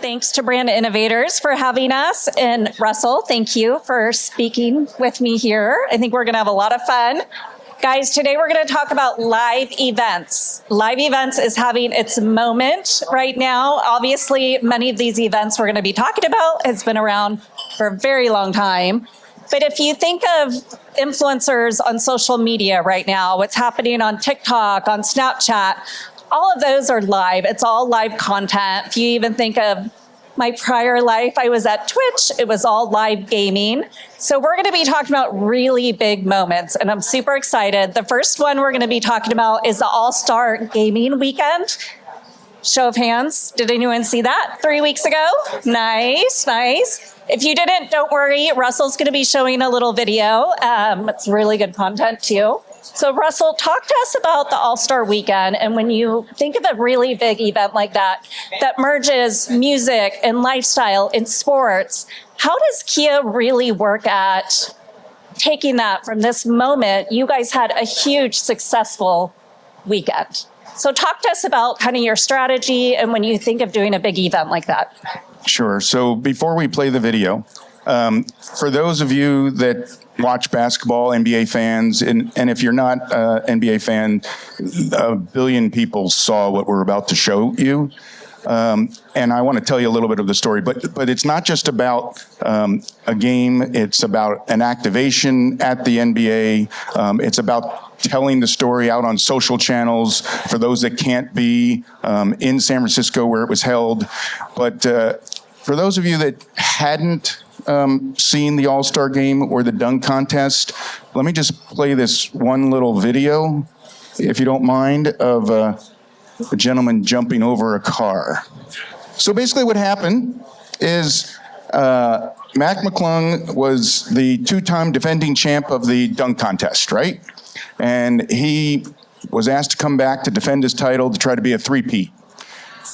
Thanks to Brand Innovators for having us. And Russell, thank you for speaking with me here. I think we're going to have a lot of fun. Guys, today we're going to talk about live events. Live events is having its moment right now. Obviously, many of these events we're going to be talking about has been around for a very long time. But if you think of influencers on social media right now, what's happening on TikTok, on Snapchat, all of those are live. It's all live content. If you even think of my prior life, I was at Twitch. It was all live gaming. So we're going to be talking about really big moments, and I'm super excited. The first one we're going to be talking about is the All-Star Gaming Weekend. Show of hands. Did anyone see that 3 weeks ago? Nice, nice. If you didn't, don't worry. Russell's going to be showing a little video. It's really good content, too. So Russell, talk to us about the All-Star Weekend. And when you think of a really big event like that, that merges music and lifestyle and sports, how does Kia really work at taking that from this moment? You guys had a huge successful weekend. So talk to us about kind of your strategy and when you think of doing a big event like that. Sure. So before we play the video, for those of you that watch basketball, NBA fans, and if you're not an NBA fan, a billion people saw what we're about to show you. And I want to tell you a little bit of the story, but it's not just about a game. It's about an activation at the NBA. It's about telling the story out on social channels for those that can't be in San Francisco where it was held. But for those of you that hadn't seen the All-Star Game or the dunk contest, let me just play this one little video, if you don't mind, of a gentleman jumping over a car. So basically what happened is Mac McClung was the two-time defending champ of the dunk contest, right? And he was asked to come back to defend his title to try to be a three-peat.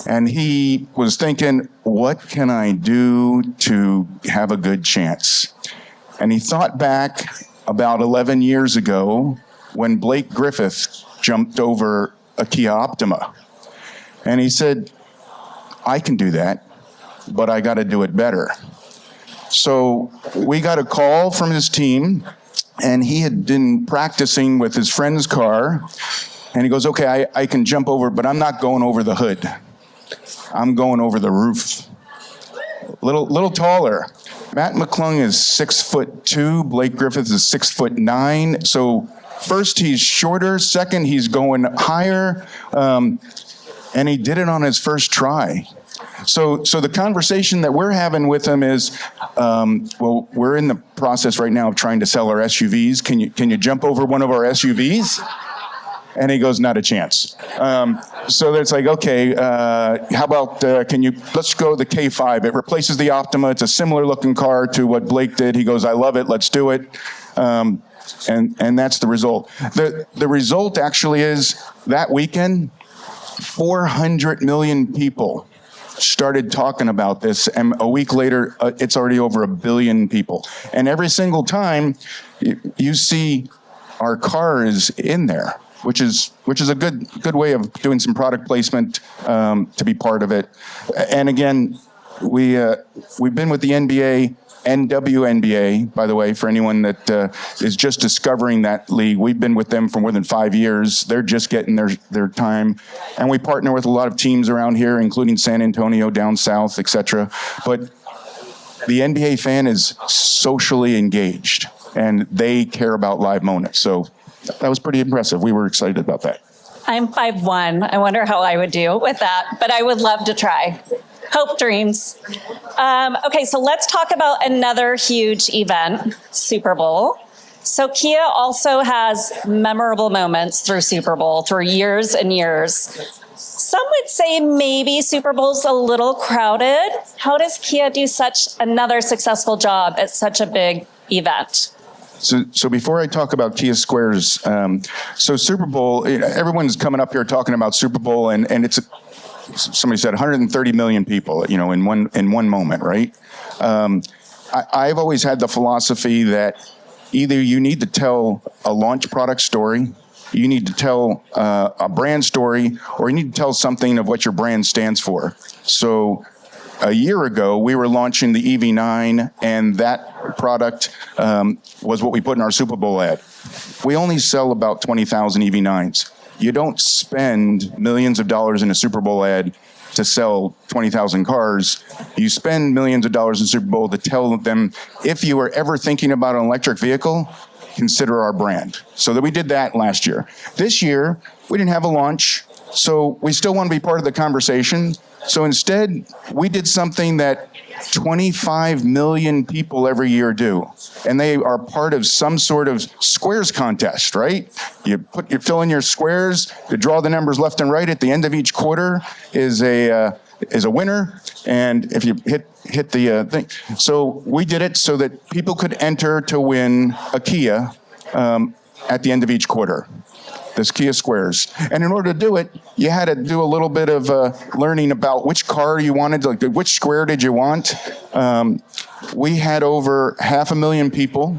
And he was thinking, what can I do to have a good chance? And he thought back about 11 years ago when Blake Griffith jumped over a Kia Optima. And he said, I can do that, but I got to do it better. So we got a call from his team, and he had been practicing with his friend's car. And he goes, okay, I can jump over, but I'm not going over the hood. I'm going over the roof. Little taller. Matt McClung is 6'2". Blake Griffith is 6'9". So first he's shorter. Second he's going higher. And he did it on his first try. So the conversation that we're having with him is, well, we're in the process right now of trying to sell our SUVs. Can you jump over one of our SUVs? And he goes, not a chance. So it's like, okay, how about, let's go the K5. It replaces the Optima. It's a similar looking car to what Blake did. He goes, I love it. Let's do it. And that's the result. The result actually is that weekend, 400 million people started talking about this. And a week later, it's already over 1 billion people. And every single time you see our car is in there, which is a good way of doing some product placement to be part of it. And again, we've been with the NBA and WNBA, by the way, for anyone that is just discovering that league. We've been with them for more than 5 years. They're just getting their time. And we partner with a lot of teams around here, including San Antonio, down south, etc. But the NBA fan is socially engaged, and they care about live moments. So that was pretty impressive. We were excited about that. I'm 5'1". I wonder how I would do with that, but I would love to try. Hope dreams. Okay, so let's talk about another huge event, Super Bowl. So Kia also has memorable moments through Super Bowl, through years and years. Some would say maybe Super Bowl's a little crowded. How does Kia do such another successful job at such a big event? So before I talk about Kia Squares, so Super Bowl, everyone's coming up here talking about Super Bowl, and it's somebody said 130 million people, in one moment, right? I've always had the philosophy that either you need to tell a launch product story, you need to tell a brand story, or you need to tell something of what your brand stands for. So a year ago, we were launching the EV9, and that product was what we put in our Super Bowl ad. We only sell about 20,000 EV9s. You don't spend millions of dollars in a Super Bowl ad to sell 20,000 cars. You spend millions of dollars in Super Bowl to tell them, if you were ever thinking about an electric vehicle, consider our brand. So that we did that last year. This year, we didn't have a launch, so we still want to be part of the conversation. So instead, we did something that 25 million people every year do. And they are part of some sort of squares contest, right? You fill in your squares, you draw the numbers left and right. At the end of each quarter is a winner. And if you hit the thing. So we did it so that people could enter to win a Kia at the end of each quarter. This Kia Squares. And in order to do it, you had to do a little bit of learning about which car you wanted, like which square did you want. We had over 500,000 people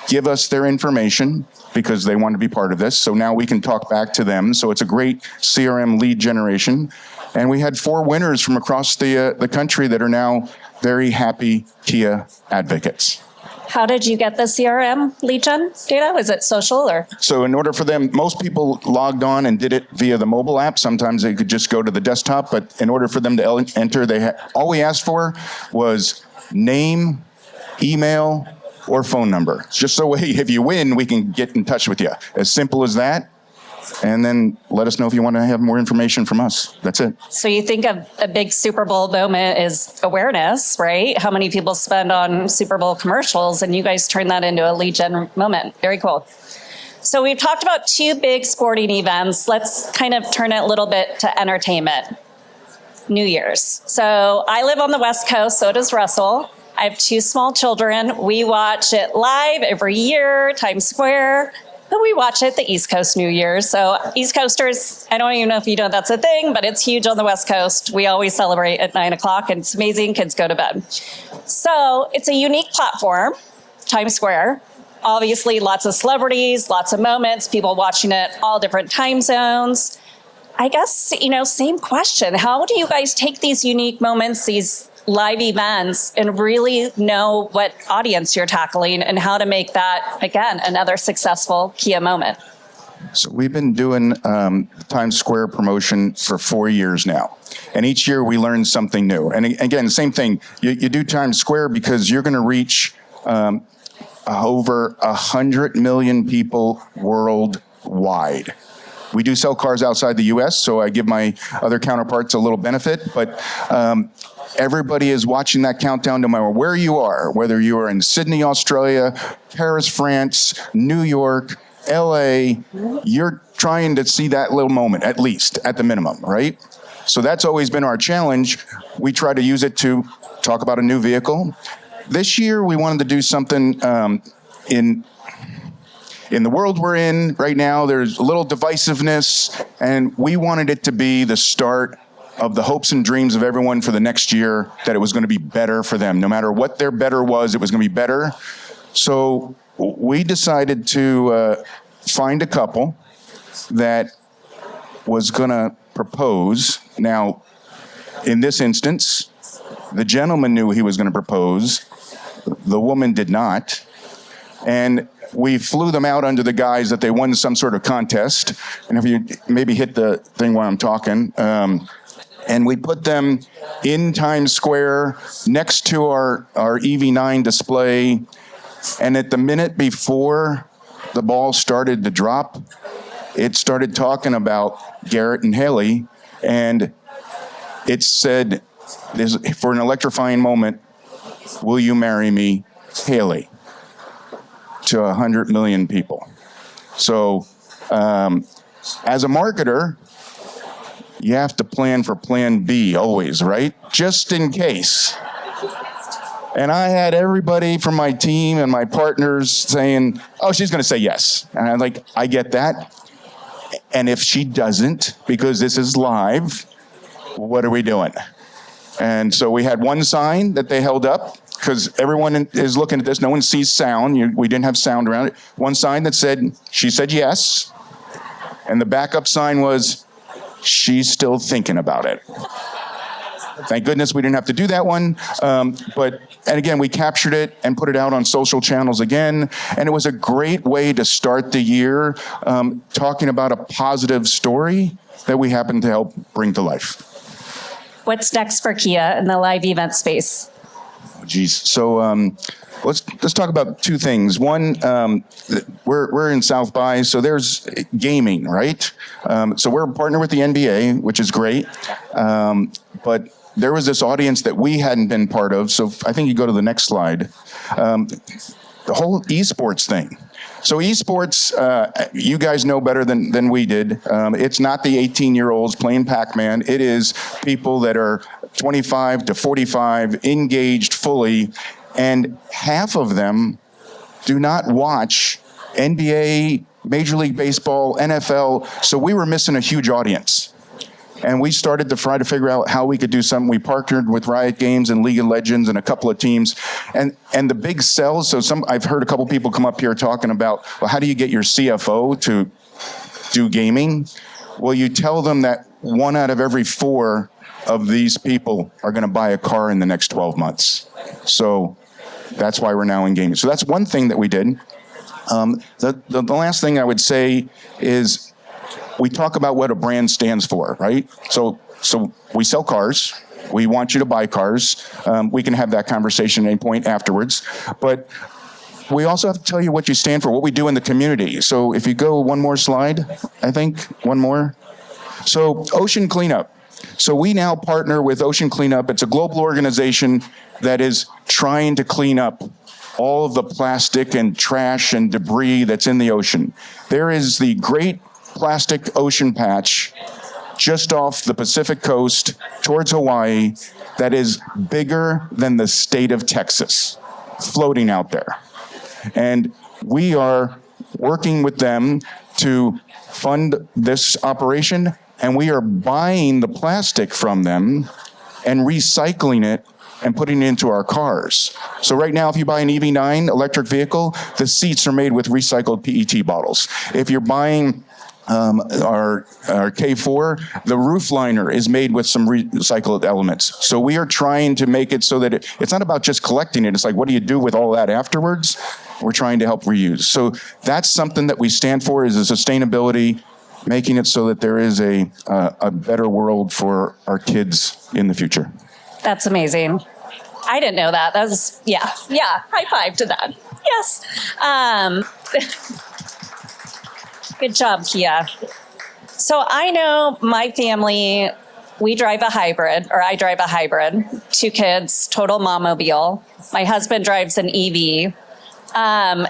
give us their information because they wanted to be part of this. So now we can talk back to them. So it's a great CRM lead generation. And we had 4 winners from across the country that are now very happy Kia advocates. How did you get the CRM lead gen data? Was it social or? So in order for them, most people logged on and did it via the mobile app. Sometimes they could just go to the desktop, but in order for them to enter, all we asked for was name, email, or phone number. Just so if you win, we can get in touch with you. As simple as that. And then let us know if you want to have more information from us. That's it. So you think of a big Super Bowl moment is awareness, right? How many people spend on Super Bowl commercials, and you guys turn that into a lead gen moment. Very cool. So we've talked about 2 big sporting events. Let's kind of turn it a little bit to entertainment. New Year's. So I live on the West Coast, so does Russell. I have 2 small children. We watch it live every year, Times Square. But we watch it the East Coast New Year's. So East Coasters, I don't even know if you know that's a thing, but it's huge on the West Coast. We always celebrate at 9 o'clock, and it's amazing. Kids go to bed. So it's a unique platform, Times Square. Obviously, lots of celebrities, lots of moments, people watching it, all different time zones. I guess, same question. How do you guys take these unique moments, these live events, and really know what audience you're tackling and how to make that, again, another successful Kia moment? So we've been doing Times Square promotion for 4 years now. And each year we learn something new. And again, same thing. You do Times Square because you're going to reach over 100 million people worldwide. We do sell cars outside the U.S., so I give my other counterparts a little benefit. But everybody is watching that countdown no matter where you are, whether you are in Sydney, Australia, Paris, France, New York, L.A., you're trying to see that little moment, at least, at the minimum, right? So that's always been our challenge. We try to use it to talk about a new vehicle. This year, we wanted to do something in the world we're in right now. There's a little divisiveness, and we wanted it to be the start of the hopes and dreams of everyone for the next year, that it was going to be better for them. No matter what their better was, it was going to be better. So we decided to find a couple that was going to propose. Now, in this instance, the gentleman knew he was going to propose. The woman did not. And we flew them out under the guise that they won some sort of contest. And if you maybe hit the thing while I'm talking, and we put them in Times Square next to our EV9 display. And at the minute before the ball started to drop, it started talking about Garrett and Haley. And it said, for an electrifying moment, will you marry me, Haley? To 100 million people. So as a marketer, you have to plan for plan B always, right? Just in case. And I had everybody from my team and my partners saying, oh, she's going to say yes. And I'm like, I get that. And if she doesn't, because this is live, what are we doing? And so we had one sign that they held up, because everyone is looking at this. No one sees sound. We didn't have sound around it. One sign that said, she said yes. And the backup sign was, she's still thinking about it. Thank goodness we didn't have to do that one. And again, we captured it and put it out on social channels again. And it was a great way to start the year talking about a positive story that we happen to help bring to life. What's next for Kia in the live event space? Oh, geez. So let's talk about two things. One, we're in South by, so there's gaming, right? So we're a partner with the NBA, which is great. But there was this audience that we hadn't been part of. So I think you go to the next slide. The whole esports thing. So esports, you guys know better than we did. It's not the 18-year-olds playing Pac-Man. It is people that are 25 to 45, engaged fully, and half of them do not watch NBA, Major League Baseball, NFL. So we were missing a huge audience. And we started to try to figure out how we could do something. We partnered with Riot Games and League of Legends and a couple of teams. And the big sells, so I've heard a couple people come up here talking about, well, how do you get your CFO to do gaming? Well, you tell them that 1 out of every 4 of these people are going to buy a car in the next 12 months. So that's why we're now in gaming. So that's one thing that we did. The last thing I would say is, we talk about what a brand stands for, right? So we sell cars. We want you to buy cars. We can have that conversation at any point afterwards. But we also have to tell you what you stand for, what we do in the community. So if you go one more slide, I think, one more. So Ocean Cleanup. So we now partner with Ocean Cleanup. It's a global organization that is trying to clean up all of the plastic and trash and debris that's in the ocean. There is the Great Plastic Ocean Patch just off the Pacific coast towards Hawaii that is bigger than the state of Texas, floating out there. And we are working with them to fund this operation, and we are buying the plastic from them and recycling it and putting it into our cars. So right now, if you buy an EV9 electric vehicle, the seats are made with recycled PET bottles. If you're buying our K4, the roof liner is made with some recycled elements. So we are trying to make it so that it's not about just collecting it. It's like, what do you do with all that afterwards? We're trying to help reuse. So that's something that we stand for, is a sustainability, making it so that there is a better world for our kids in the future. That's amazing. I didn't know that. That was, yeah. High five to that. Yes. Good job, Kia. So I know my family, we drive a hybrid, or I drive a hybrid, 2 kids, total mommobile. My husband drives an EV.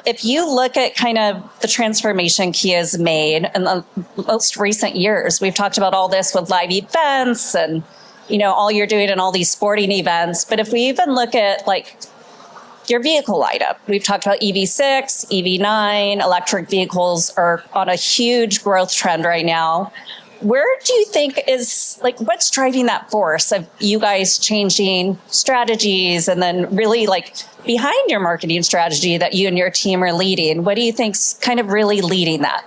If you look at kind of the transformation Kia's made in the most recent years, we've talked about all this with live events and, all you're doing in all these sporting events. But if we even look at like your vehicle lineup, we've talked about EV6, EV9, electric vehicles are on a huge growth trend right now. Where do you think is, like, what's driving that force of you guys changing strategies and then really like behind your marketing strategy that you and your team are leading? What do you think's kind of really leading that?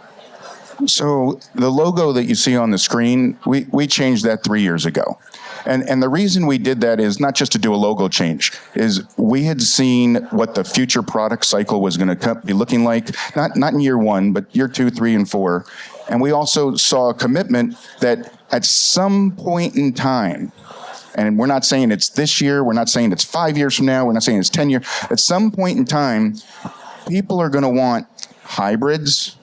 So the logo that you see on the screen, we changed that 3 years ago. And the reason we did that is not just to do a logo change, is we had seen what the future product cycle was going to be looking like, not in year 1, but year 2, 3, and 4. And we also saw a commitment that at some point in time, and we're not saying it's this year, we're not saying it's 5 years from now, we're not saying it's 10 years, at some point in time, people are going to want hybrids,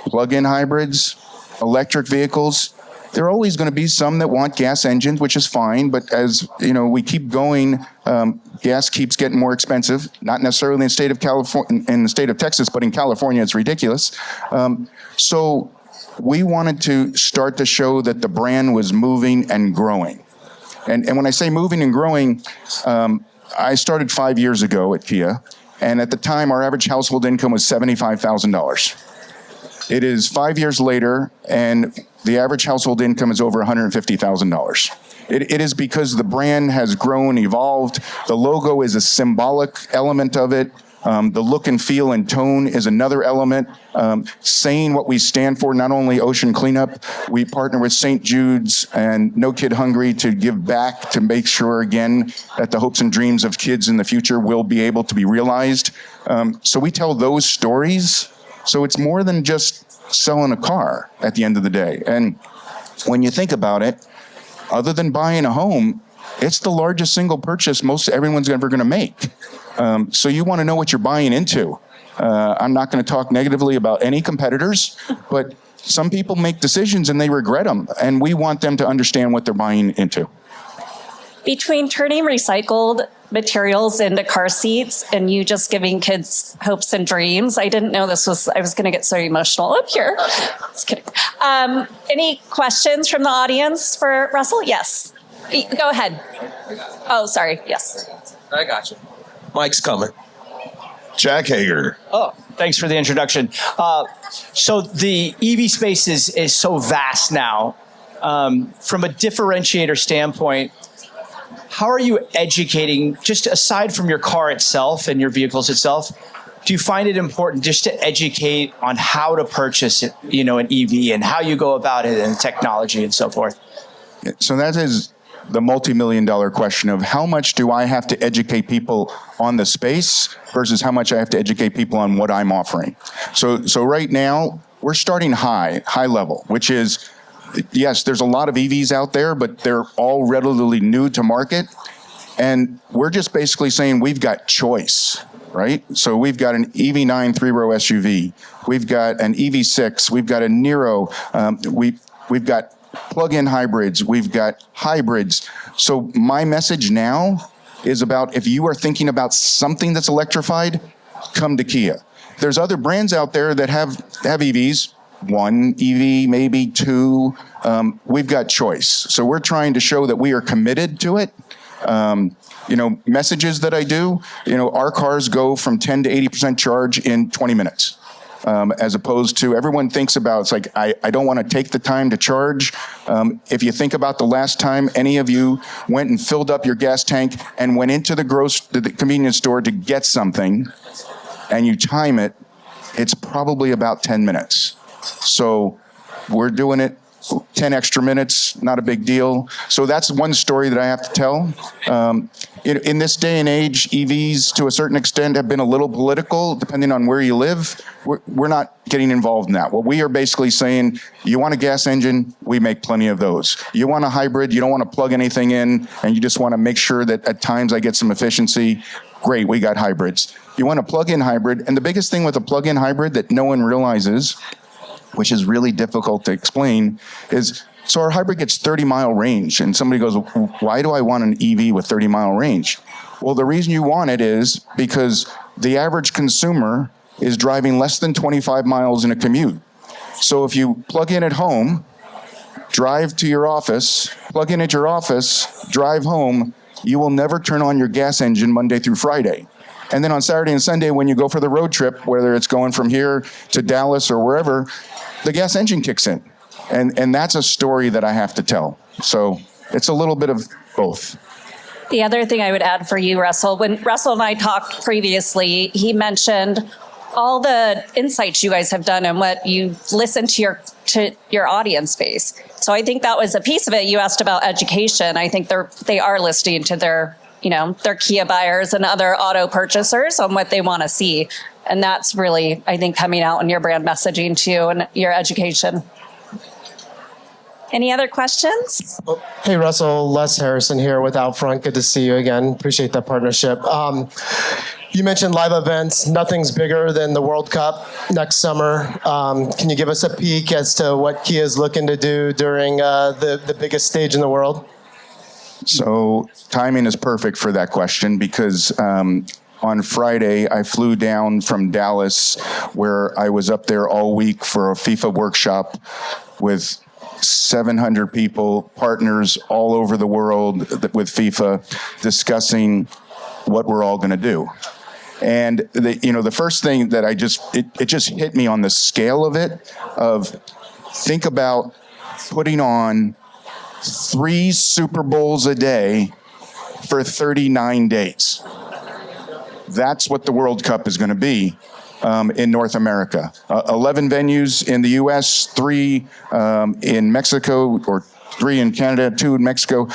plug-in hybrids, electric vehicles. There are always going to be some that want gas engines, which is fine. But as we keep going, gas keeps getting more expensive. Not necessarily in the state of California, in the state of Texas, but in California, it's ridiculous. So we wanted to start to show that the brand was moving and growing. And when I say moving and growing, I started 5 years ago at Kia, and at the time, our average household income was $75,000. It is 5 years later, and the average household income is over $150,000. It is because the brand has grown, evolved. The logo is a symbolic element of it. The look and feel and tone is another element. Saying what we stand for, not only ocean cleanup, we partner with St. Jude's and No Kid Hungry to give back to make sure, again, that the hopes and dreams of kids in the future will be able to be realized. So we tell those stories. So it's more than just selling a car at the end of the day. And when you think about it, other than buying a home, it's the largest single purchase most everyone's ever going to make. So you want to know what you're buying into. I'm not going to talk negatively about any competitors, but some people make decisions and they regret them, and we want them to understand what they're buying into. Between turning recycled materials into car seats and you just giving kids hopes and dreams, I didn't know I was going to get so emotional up here. Just kidding. Any questions from the audience for Russell? Yes. Go ahead. Oh, sorry. Yes. I got you. Mike's coming. Jack Hager. Oh, thanks for the introduction. So the EV space is so vast now. From a differentiator standpoint, how are you educating, just aside from your car itself and your vehicles itself, do you find it important just to educate on how to purchase it, an EV and how you go about it and technology and so forth? So that is the multi-million-dollar question of how much do I have to educate people on the space versus how much I have to educate people on what I'm offering. So right now, we're starting high level, which is, yes, there's a lot of EVs out there, but they're all relatively new to market. And we're just basically saying we've got choice, right? So we've got an EV9 3-row SUV. We've got an EV6. We've got a Niro. We've got plug-in hybrids. We've got hybrids. So my message now is about, if you are thinking about something that's electrified, come to Kia. There's other brands out there that have EVs. One EV, maybe two. We've got choice. So we're trying to show that we are committed to it. Messages that I do, our cars go from 10 to 80% charge in 20 minutes. As opposed to, everyone thinks about, it's like, I don't want to take the time to charge. If you think about the last time any of you went and filled up your gas tank and went into the convenience store to get something, and you time it, it's probably about 10 minutes. So we're doing it 10 extra minutes, not a big deal. So that's one story that I have to tell. In this day and age, EVs, to a certain extent, have been a little political, depending on where you live. We're not getting involved in that. What we are basically saying, you want a gas engine, we make plenty of those. You want a hybrid, you don't want to plug anything in, and you just want to make sure that at times I get some efficiency, great, we got hybrids. You want a plug-in hybrid, and the biggest thing with a plug-in hybrid that no one realizes, which is really difficult to explain, is, so our hybrid gets 30-mile range, and somebody goes, why do I want an EV with 30-mile range? Well, the reason you want it is because the average consumer is driving less than 25 miles in a commute. So if you plug in at home, drive to your office, plug in at your office, drive home, you will never turn on your gas engine Monday through Friday. And then on Saturday and Sunday, when you go for the road trip, whether it's going from here to Dallas or wherever, the gas engine kicks in. And that's a story that I have to tell. So it's a little bit of both. The other thing I would add for you, Russell, when Russell and I talked previously, he mentioned all the insights you guys have done and what you listened to your audience base. So I think that was a piece of it. You asked about education. I think they are listening to their Kia buyers and other auto purchasers on what they want to see. And that's really, I think, coming out in your brand messaging too and your education. Any other questions? Hey, Russell, Les Harrison here with Outfront. Good to see you again. Appreciate that partnership. You mentioned live events. Nothing's bigger than the World Cup next summer. Can you give us a peek as to what Kia is looking to do during the biggest stage in the world? So timing is perfect for that question because on Friday, I flew down from Dallas, where I was up there all week for a FIFA workshop with 700 people, partners all over the world with FIFA, discussing what we're all going to do. And the first thing that it just hit me on the scale of it, of think about putting on 3 Super Bowls a day for 39 days. That's what the World Cup is going to be in North America. 11 venues in the U.S., 3 in Mexico, or 3 in Canada, 2 in Mexico,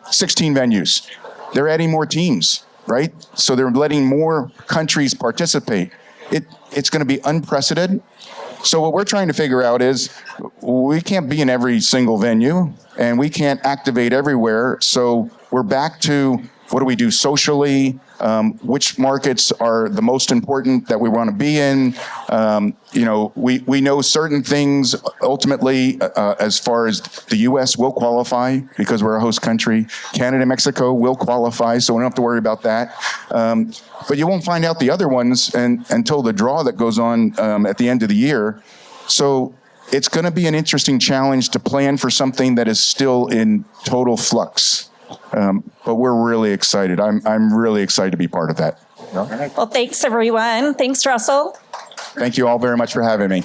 16 venues. They're adding more teams, right? So they're letting more countries participate. It's going to be unprecedented. So what we're trying to figure out is we can't be in every single venue and we can't activate everywhere. So we're back to what do we do socially? Which markets are the most important that we want to be in? We know certain things ultimately as far as the U.S. will qualify because we're a host country. Canada and Mexico will qualify, so we don't have to worry about that. But you won't find out the other ones until the draw that goes on at the end of the year. So it's going to be an interesting challenge to plan for something that is still in total flux. But we're really excited. I'm really excited to be part of that. Well, thanks, everyone. Thanks, Russell. Thank you all very much for having me.